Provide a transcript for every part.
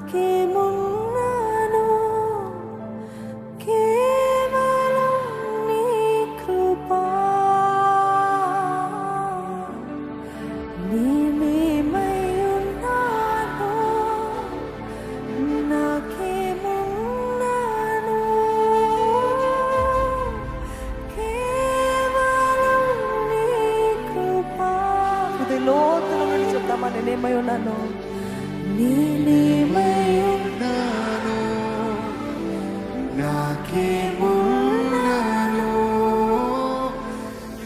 నాకేమున్నాను కేవలం నీ కృపా. నేనేమై ఉన్నాను నాకేమున్నాను కేవలం నీ కృపా. హృదయలోతుల నుండి చెప్తామా, నేనేమై ఉన్నాను, నేనేమై ఉన్నాను నాకేమున్నాను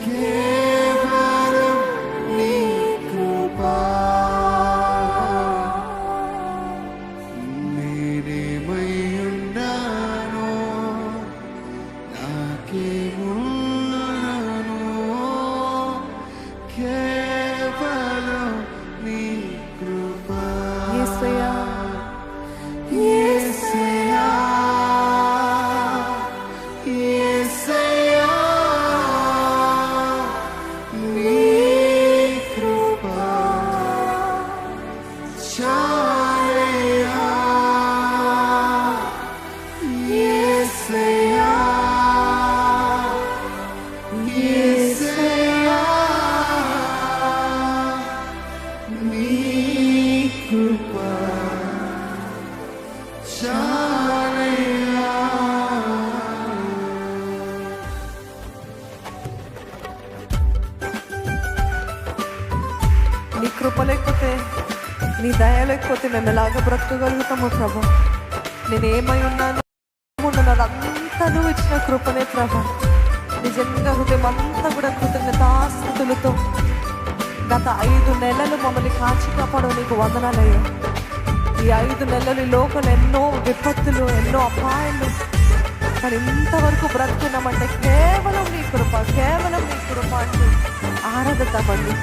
కేవలం నీ కృపా. నేనేమై ఉన్నాను నాకేమున్నాను కేవలం నీ కృపా. యేసయ్యా యేసయ్యా యేసయ్యా నీ కృపా చాలయ్యా. యేసయ్యా యేసయ్యా నీ కృపా చాలయ్యా. నీ కృప లేకపోతే, నీ దయ లేకపోతే మేము ఎలాగ బ్రతకగలుగుతాము ప్రభా. నేనేమై ఉన్నాను, నాదంతా నువ్వు ఇచ్చిన కృపనే ప్రభా. నిజంగా హృదయం అంతా కూడా కృతజ్ఞతాస్తుతులతో గత 5 నెలలు మమ్మల్ని కాచి కాపాడు నీకు వందనాలయ్యా. ఈ 5 నెలలు ఈ లోకంలో ఎన్నో విపత్తులు, ఎన్నో అపాయాలు, కానీ ఇంతవరకు బ్రతుకున్నామంటే కేవలం నీ కృప, కేవలం నీ కృప అంటూ ఆరాధిద్దామండి.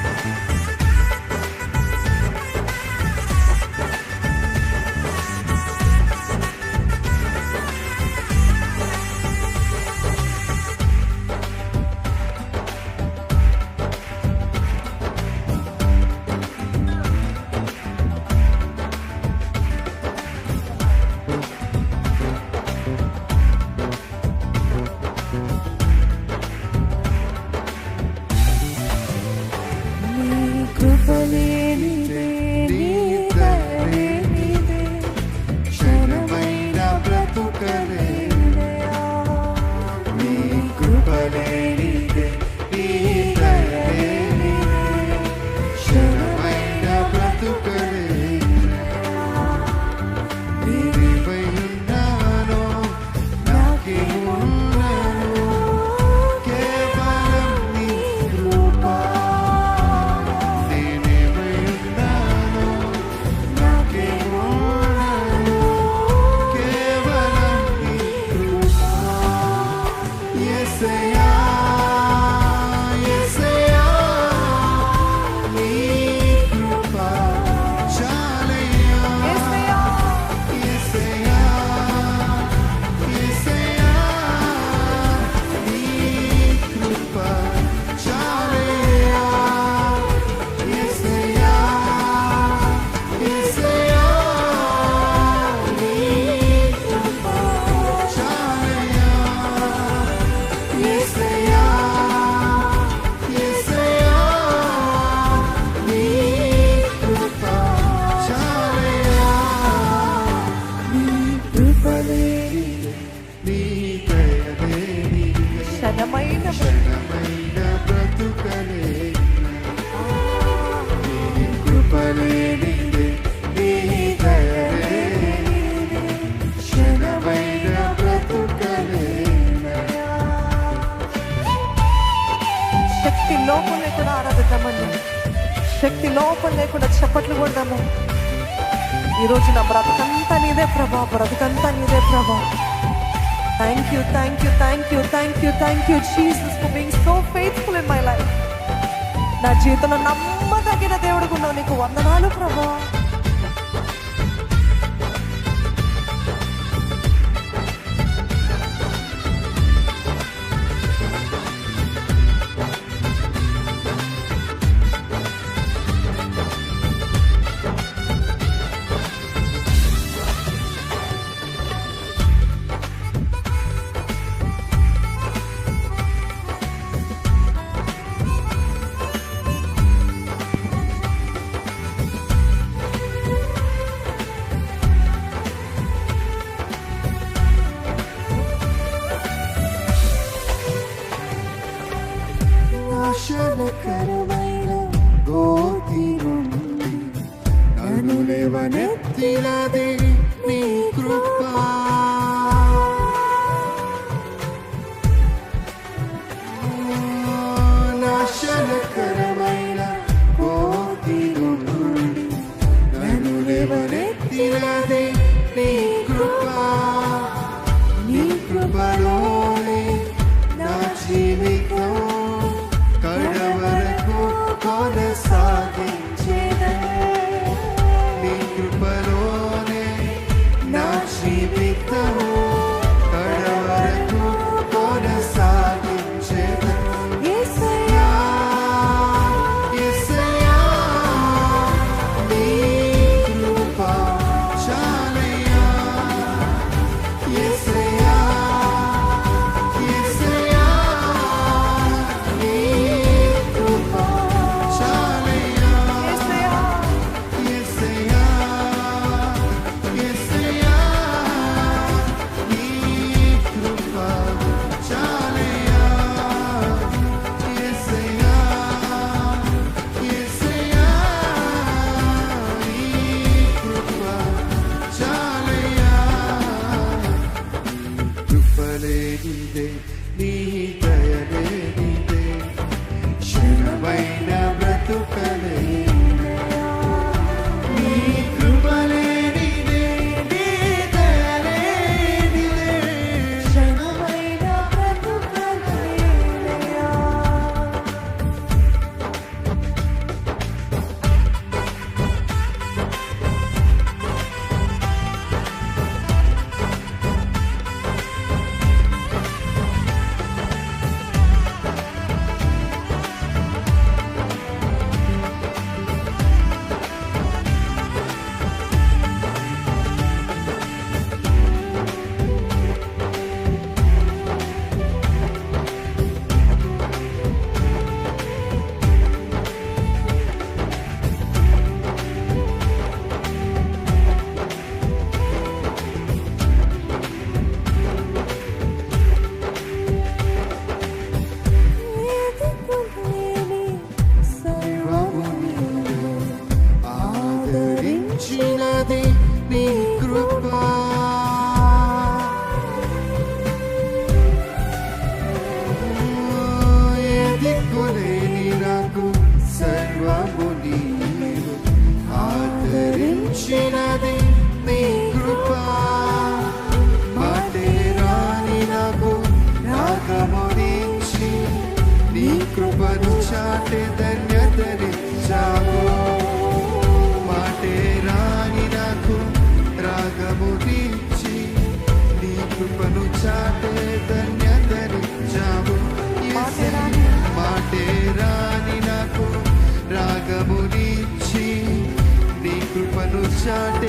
కృపలేనిదే నీ దయలేనిదే క్షణమైన బ్రతుకలేనయా. నీ కృపలేనిదే నీ దయలేనిదే క్షణమైన బ్రతుకలేనయా. నేనేమై ఉన్నాను నాకేమున్నాను కేవలం నీ కృపా. శక్తి లోపం లేకుండా ఆరాధిద్దామని, శక్తి లోపం లేకుండా చప్పట్లు కొడదాము. ఈరోజు నా బ్రతకంతా నీదే ప్రభా, బ్రతకంతా నీదే ప్రభా. Thank you, thank you, thank you, thank you, thank you Jesus for being so faithful in my life. నా జీవితంలో నమ్మదగిన దేవుడికి ఉన్నావు, నీకు వందనాలు ప్రభా. నీ కృప నాశనకరమైన కోతి నుండి నన్ను లేవనెత్తినది నీ కృప నీ కృపలోనే నా జీవితం కడవరకు కొనసాగించేదను నీ కృపలోనే నా జీవితం కడవరకు కొనసాగించేదను యేసయ్యా యేసయ్యా నీ కృప చాలయ్యా యేసయ్యా యేసయ్యా నీ కృప చాలయ్యా యేసయ్యా యేసయ్యా యేసయ్యా నీ కృప చాలయ్యా యేసయ్యా యేసయ్యా నీ కృప చాలయ్యా కృపలేనిదే నీ దయలేనిదే క్షణమైన బ్రతుకలేనయా నీ కృపలేనిదే నీ దయలేనిదే క్షణమైన బ్రతుకలేనయ్యా. ఎదుగులేని సర్వము నీవే. ఆదరించినది నీ కృప ఎదిక్కులేని నాకు సర్వము నీవే. ఆదరించినది నీ కృప మాటే రాని నాకు రాగమునించి నీ కృపను చాటే ధన్యతనిచ్చావు మాటే రాని నాకు రాగమునించి నీ కృపను చాటే ధన్యతనిచ్చావు మాటే రాని నాకు రాగమునిచ్చి నీ కృపను చాటే